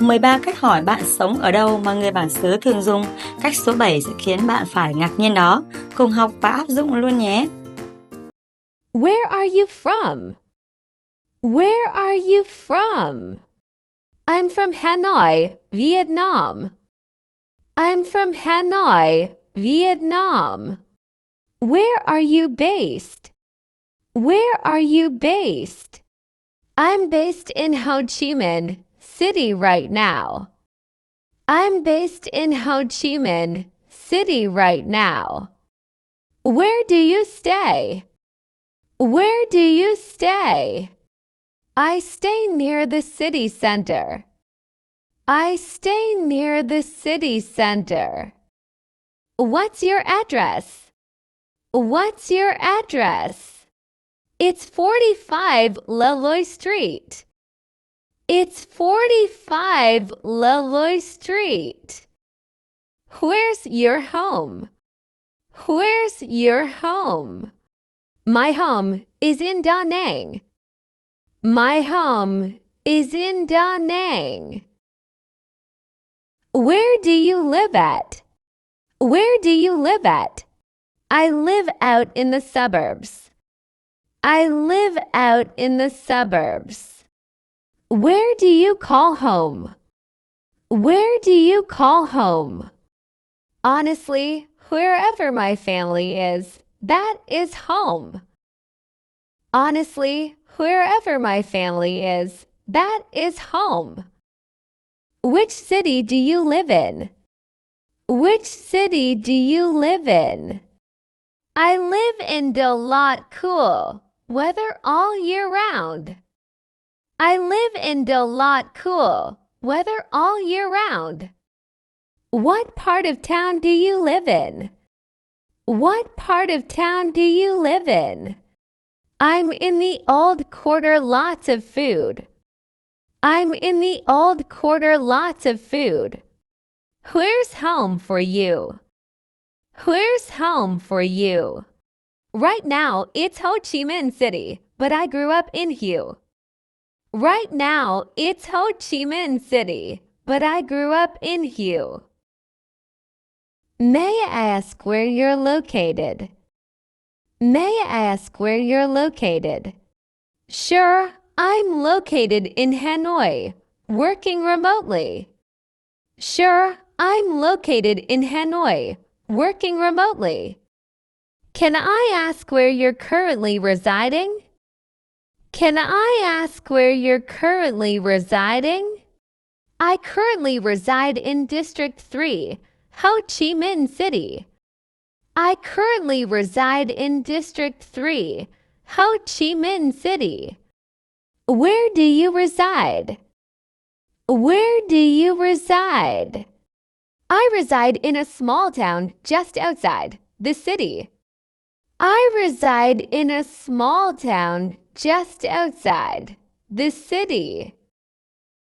13 cách hỏi bạn sống ở đâu mà người bản xứ thường dùng. Cách số 7 sẽ khiến bạn phải ngạc nhiên đó. Cùng học và áp dụng luôn nhé. Where are you from? Where are you from? I'm from Hanoi, Vietnam. I'm from Hanoi, Vietnam. Where are you based? Where are you based? I'm based in Ho Chi Minh City right now. I'm based in Ho Chi Minh City right now. Where do you stay? Where do you stay? I stay near the city center. I stay near the city center. What's your address? What's your address? It's 45 Leloy Street. It's 45 Leloy Street. Where's your home? Where's your home? My home is in Da Nang. My home is in Da Nang. Where do you live at? Where do you live at? I live out in the suburbs. I live out in the suburbs. Where do you call home? Where do you call home? Honestly, wherever my family is, that is home. Honestly, wherever my family is, that is home. Which city do you live in? Which city do you live in? I live in Dalat Cool, weather all year round. I live in Dalat Cool, weather all year round. What part of town do you live in? What part of town do you live in? I'm in the old quarter, lots of food. I'm in the old quarter, lots of food. Where's home for you? Where's home for you? Right now, it's Ho Chi Minh City, but I grew up in Hue. Right now, it's Ho Chi Minh City, but I grew up in Hue. May I ask where you're located? May I ask where you're located? Sure, I'm located in Hanoi, working remotely. Sure, I'm located in Hanoi, working remotely. Can I ask where you're currently residing? Can I ask where you're currently residing? I currently reside in District 3, Ho Chi Minh City. I currently reside in District 3, Ho Chi Minh City. Where do you reside? Where do you reside? I reside in a small town just outside the city. I reside in a small town just outside the city.